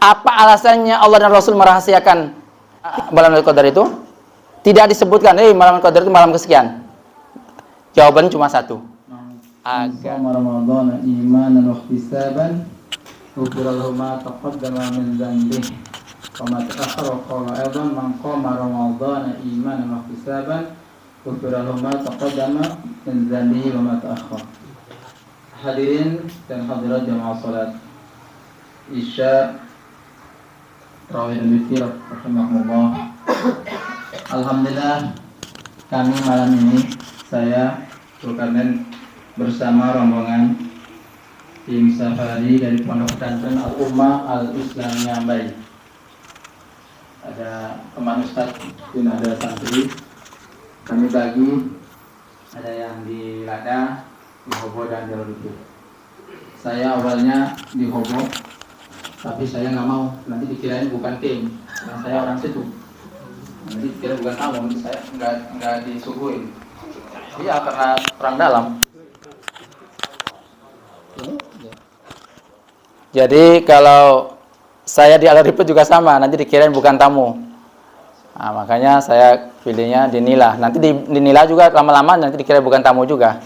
Apa alasannya Allah dan Rasul merahasiakan malam Lailatul Qadar itu? Tidak disebutkan, malam Lailatul Qadar itu malam kesekian. Jawabannya cuma satu. Agar Ramadan imanan wa ihtisaban ghufira lahu ma taqaddama min dhanbihi wa ma ta'akhkhara qala aidan man qama Ramadan imanan wa ihtisaban ghufira lahu ma taqaddama min dhanbihi wa ma ta'akhkhara. Hadirin dan hadirat jamaah salat Isya Tarawih dan Witir rahimakumullah. Alhamdulillah kami malam ini saya Zulkarnain bersama rombongan tim safari dari Pondok Pesantren Al-Ummah Al-Islam Nyambai. Ada teman Ustadz dan ada santri. Kami bagi, ada yang di Lada, di Hobo dan di Loduk. Saya awalnya di Hobo, tapi saya nggak mau. Nanti dikirain bukan tim, dan saya orang situ. Nanti dikira bukan tamu, nanti saya nggak disuguhin. Iya, karena perang dalam. Jadi kalau saya di Al-Riput juga sama, nanti dikirain bukan tamu. Nah, makanya saya pilihnya di Nila. Nanti di Nila juga lama-lama nanti dikira bukan tamu juga.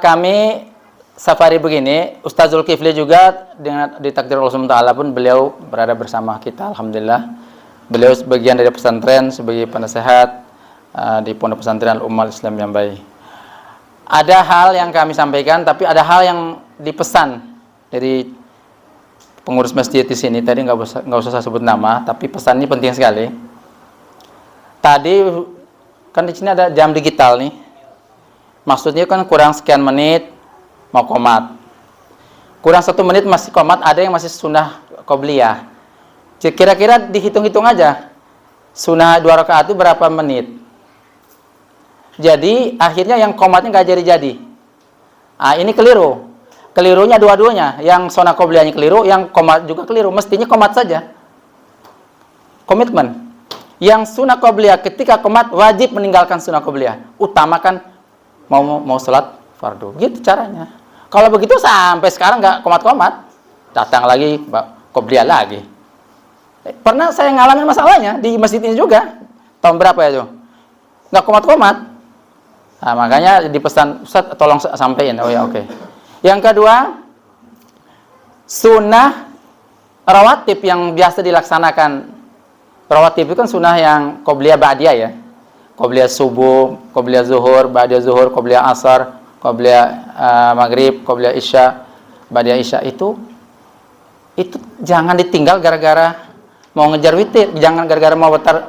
Kami safari begini, Ustaz Zulkifli juga dengan ditakdir Allah SWT pun beliau berada bersama kita, alhamdulillah. Beliau sebagian dari pesantren sebagai penasehat di Pondok Pesantren Al-Ummah Al-Islam Nyambai. Ada hal yang kami sampaikan, tapi ada hal yang dipesan dari pengurus masjid di sini. Tadi nggak usah saya sebut nama, tapi pesan ini penting sekali. Tadi kan di sini ada jam digital nih. Maksudnya kan kurang sekian menit mau qomat. Kurang 1 menit masih qomat, ada yang masih sunnah qobliyah. Kira-kira dihitung-hitung aja. Sunnah 2 rakaat itu berapa menit? Jadi akhirnya yang qomatnya nggak jadi-jadi. Ini keliru. Kelirunya dua-duanya. Yang sunnah qobliyahnya keliru, yang qomat juga keliru. Mestinya qomat saja. Komitmen. Yang sunnah qobliyah ketika qomat wajib meninggalkan sunnah qobliyah. Utamakan mau sholat fardu. Gitu caranya. Kalau begitu sampai sekarang nggak qomat-qomat, datang lagi qobliyah lagi. Pernah saya ngalamin masalahnya di masjid ini juga. Tahun berapa ya tuh? Nggak qomat-qomat. Nah, makanya dipesan Ustaz tolong sampaikan. Oh ya, oke. Yang kedua, sunnah rawatib yang biasa dilaksanakan. Rawatib itu kan sunnah yang qobliyah ba'diyah ya. Qobliyah subuh, qobliyah zuhur, ba'diyah zuhur, qobliyah asar, qobliyah maghrib, qobliyah isya, ba'diyah isya itu jangan ditinggal gara-gara mau ngejar witir, jangan gara-gara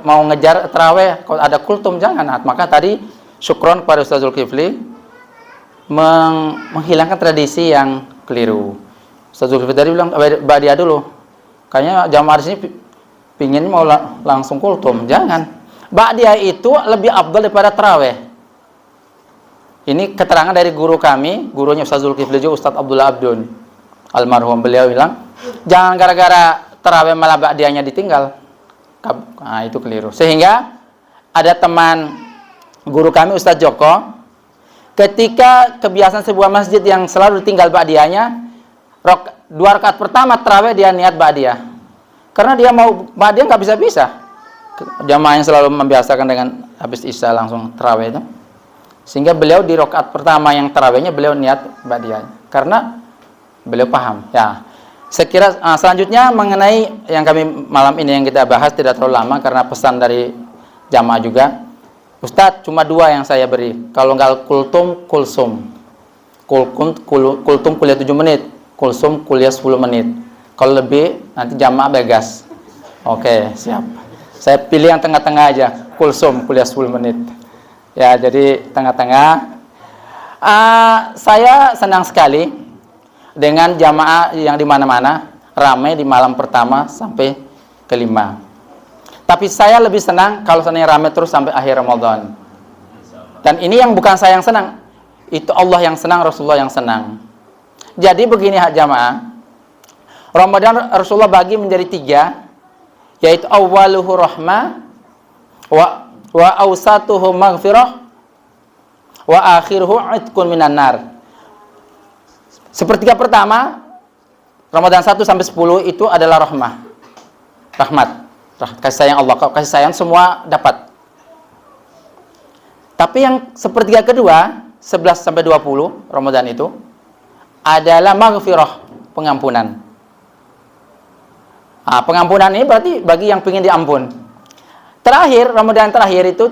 mau ngejar tarawih. Kalau ada kultum jangan. Maka tadi syukron kepada Ustaz Zulkifli menghilangkan tradisi yang keliru. Ustaz Zulkifli tadi bilang ba'diyah dulu. Kayaknya jamaah di sini pingin mau langsung kultum. Jangan. Ba'diyah itu lebih afdal daripada tarawih. Ini keterangan dari guru kami, gurunya Ustaz Zulkifli juga, Ustaz Abdullah Abdun almarhum. Beliau bilang, jangan gara-gara tarawih malah ba'diyahnya ditinggal. Nah, itu keliru. Sehingga ada teman guru kami Ustadz Joko, ketika kebiasaan sebuah masjid yang selalu ditinggal ba'diyahnya, 2 rakaat pertama tarawih dia niat ba'diyah. Karena dia mau ba'diyah nggak bisa-bisa. Jamaah yang selalu membiasakan dengan habis isya langsung tarawih itu. Sehingga beliau di rakaat pertama yang tarawihnya beliau niat ba'diyah. Karena beliau paham. Ya. Sekira selanjutnya mengenai yang kami malam ini yang kita bahas tidak terlalu lama karena pesan dari jamaah juga. Ustadz, cuma 2 yang saya beri. Kalau nggak kultum, kulsum. Kultum kuliah 7 menit. Kulsum kuliah 10 menit. Kalau lebih, nanti jamaah begas. Oke, siap. Saya pilih yang tengah-tengah aja. Kulsum kuliah 10 menit. Ya, jadi tengah-tengah. Saya senang sekali dengan jamaah yang di mana-mana. Ramai di malam pertama sampai ke-5. Tapi saya lebih senang kalau seandainya ramai terus sampai akhir Ramadan. Dan ini yang bukan saya yang senang. Itu Allah yang senang, Rasulullah yang senang. Jadi begini hak jamaah. Ramadan Rasulullah bagi menjadi 3. Yaitu awwaluhu rahmah. Wa awsatuhu maghfirah. Wa akhiruhu itqun minan nar. Sepertiga pertama Ramadan 1 sampai 10 itu adalah rahmat, kasih sayang Allah. Kalau kasih sayang semua dapat. Tapi yang sepertiga kedua, 11 sampai 20 Ramadan itu adalah maghfirah, pengampunan. Pengampunan ini berarti bagi yang ingin diampun. Terakhir, Ramadan terakhir itu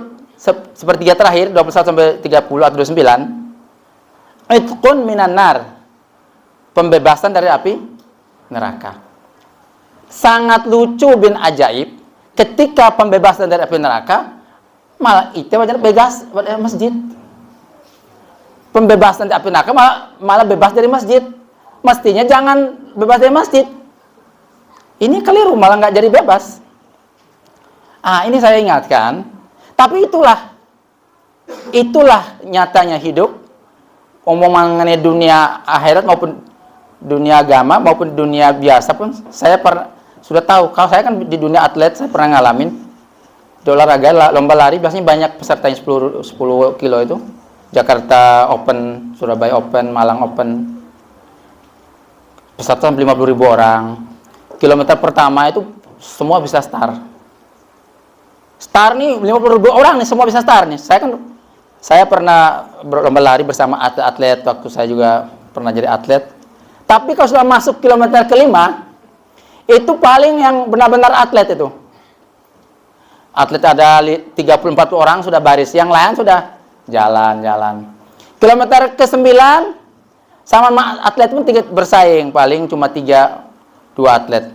sepertiga terakhir 21 sampai 30 atau 29, itqun minan nar, pembebasan dari api neraka. Sangat lucu bin ajaib, ketika pembebasan dari api neraka malah itu wajar bebas dari masjid. Pembebasan dari api neraka malah bebas dari masjid. Mestinya jangan bebas dari masjid. Ini keliru, malah nggak jadi bebas. Ini saya ingatkan. Tapi itulah nyatanya hidup. Mengenai dunia akhirat maupun dunia agama maupun dunia biasa pun saya sudah tahu. Kalau saya kan di dunia atlet, saya pernah ngalamin di olahraga lomba lari biasanya banyak pesertanya 10 kilo itu. Jakarta Open, Surabaya Open, Malang Open. Peserta 50.000 orang. Kilometer pertama itu semua bisa start. Start nih 50.000 orang nih semua bisa start nih. Saya pernah berlomba lari bersama atlet waktu saya juga pernah jadi atlet. Tapi kalau sudah masuk kilometer kelima, itu paling yang benar-benar atlet itu. Atlet ada 34 orang sudah baris, yang lain sudah jalan-jalan. Kilometer ke-9 sama atlet pun bersaing, paling cuma 2 atlet.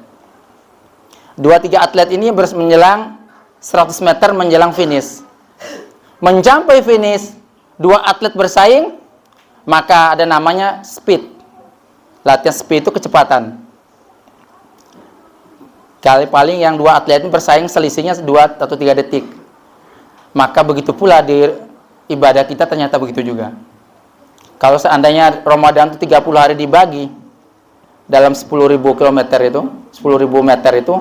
2-3 atlet ini menjelang 100 meter menjelang finish. Mencapai finish, 2 atlet bersaing, maka ada namanya speed. Latihan speed itu kecepatan. Paling yang 2 atlet ini bersaing selisihnya 2 atau 3 detik. Maka begitu pula di ibadah kita ternyata begitu juga. Kalau seandainya Ramadan itu 30 hari dibagi dalam 10.000 kilometer itu, 10.000 meter itu,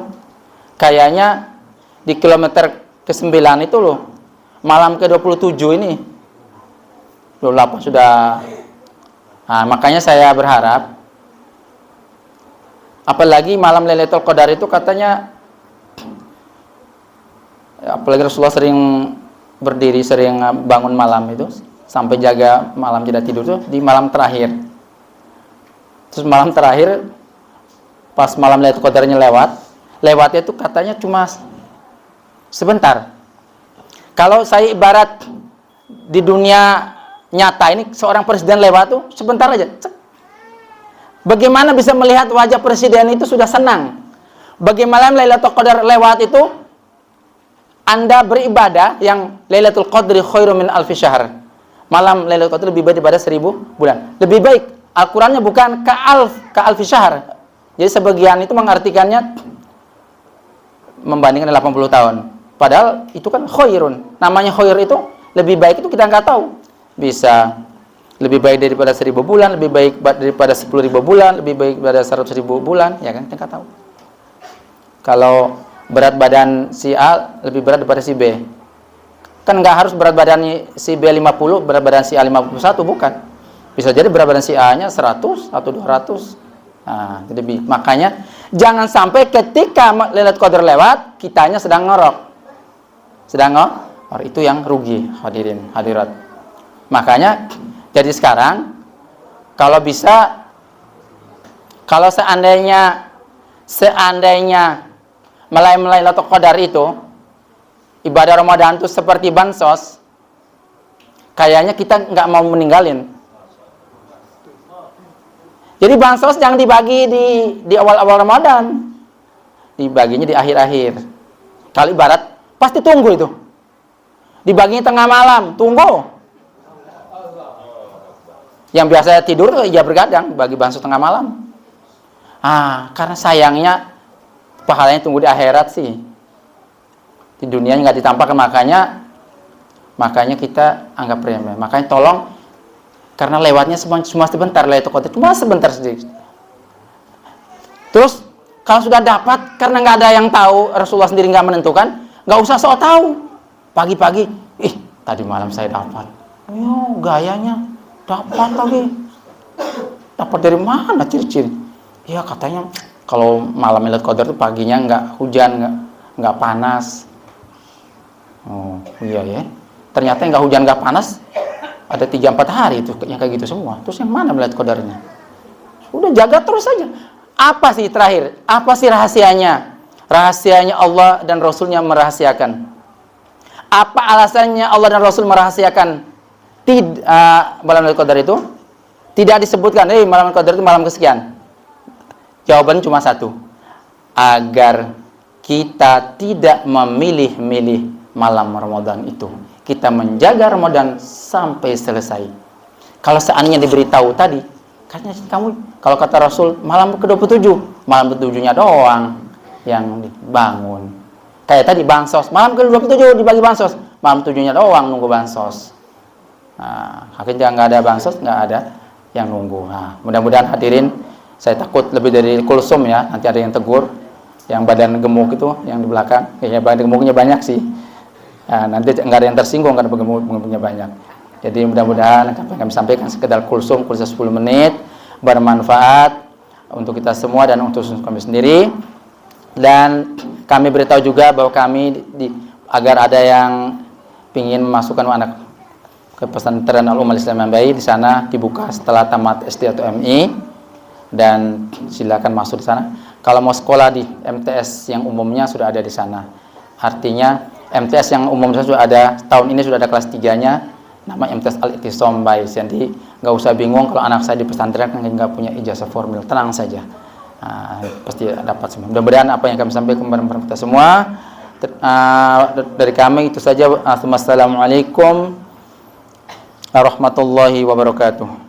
kayaknya di kilometer ke-9 itu loh, malam ke-27 ini, 28 sudah. Makanya saya berharap, apalagi malam Lailatul Qadar itu katanya, apalagi Rasulullah sering berdiri, sering bangun malam itu, sampai jaga malam tidak tidur itu di malam terakhir. Terus malam terakhir, pas malam Lailatul Qadarnya lewatnya itu katanya cuma sebentar. Kalau saya ibarat di dunia nyata ini, seorang presiden lewat tuh sebentar aja. Bagaimana bisa melihat wajah presiden itu sudah senang. Bagaimana Lailatul Qadar lewat itu, Anda beribadah yang Lailatul Qadri khairum min alfi syahr. Malam Lailatul Qadar lebih baik daripada 1000 bulan. Lebih baik. Al-Qur'annya bukan ka alfi syahr. Jadi sebagian itu mengartikannya membandingkan 80 tahun. Padahal itu kan khairun. Namanya khair itu lebih baik itu kita nggak tahu. Bisa lebih baik daripada 1000 bulan, lebih baik daripada 10.000 bulan, lebih baik daripada 100.000 bulan, ya kan? Kita nggak tahu. Kalau berat badan si A lebih berat daripada si B, kan nggak harus berat badannya si B 50, berat badan si A 51, bukan. Bisa jadi berat badan si A-nya 100 atau 200. Jadi makanya jangan sampai ketika Lailatul Qadar lewat, kitanya sedang ngorok. Itu yang rugi, hadirin, hadirat. Makanya jadi sekarang kalau bisa, kalau seandainya Lailatul Qadar itu ibadah Ramadan itu seperti bansos, kayaknya kita nggak mau meninggalin. Jadi bansos jangan dibagi di awal-awal Ramadan, dibaginya di akhir-akhir. Kalau ibarat pasti tunggu itu, dibaginya tengah malam, tunggu. Yang biasa tidur ya bergadang bagi bansos tengah malam. Karena sayangnya pahalanya tunggu di akhirat sih. Di dunia nggak ditampakkan, makanya kita anggap remeh. Makanya tolong, karena lewatnya cuma sebentar, Lailatul Qadar cuma sebentar sedikit. Terus kalau sudah dapat, karena nggak ada yang tahu, Rasulullah sendiri nggak menentukan, nggak usah sok tahu. Pagi-pagi, tadi malam saya dapat. Gayanya dapat lagi. Dapat dari mana ciri-ciri? Ya katanya kalau malam Lailatul Qadar itu paginya nggak hujan, nggak panas. Oh iya ya. Ternyata nggak hujan nggak panas ada 3-4 hari itu yang kayak gitu semua. Terus yang mana Lailatul Qadarnya? Udah jaga terus saja. Apa sih terakhir? Apa sih rahasianya? Rahasianya Allah dan Rasulnya merahasiakan. Apa alasannya Allah dan Rasul merahasiakan malam Lailatul Qadar itu? Tidak disebutkan, malam Lailatul Qadar itu malam kesekian. Jawaban cuma satu. Agar kita tidak memilih-milih malam Ramadan itu. Kita menjaga Ramadan sampai selesai. Kalau seandainya diberitahu tadi, katanya kamu, kalau kata Rasul, malam ke-27, malam ke-7-nya doang yang dibangun. Kayak tadi bansos, malam ke-27 dibagi bansos, malam 7-nya doang nunggu bansos. Nah, akhirnya nggak ada bansos, nggak ada yang nunggu. Nah, mudah-mudahan hadirin, saya takut lebih dari kulsum ya, nanti ada yang tegur, yang badan gemuk itu, yang di belakang, kayaknya badan gemuknya banyak sih. Nah, nanti nggak ada yang tersinggung karena gemuknya banyak. Jadi mudah-mudahan apa yang kami sampaikan sekedar kulsum 10 menit, bermanfaat untuk kita semua dan untuk kami sendiri. Dan kami beritahu juga bahwa kami agar ada yang ingin memasukkan anak ke pesantren Al-Ummah Islam yang baik, di sana dibuka setelah tamat SD atau MI, dan silakan masuk di sana. Kalau mau sekolah di MTS yang umumnya sudah ada di sana. Artinya MTS yang umumnya sudah ada, tahun ini sudah ada kelas 3-nya, nama MTS Al-Ittisam Baik. Jadi nggak usah bingung kalau anak saya di pesantren kan nggak punya ijazah formil, tenang saja. Nah, pasti dapat semua. Mudah-mudahan apa yang kami sampaikan kepada kita semua dari kami itu saja. Assalamualaikum warahmatullahi wabarakatuh.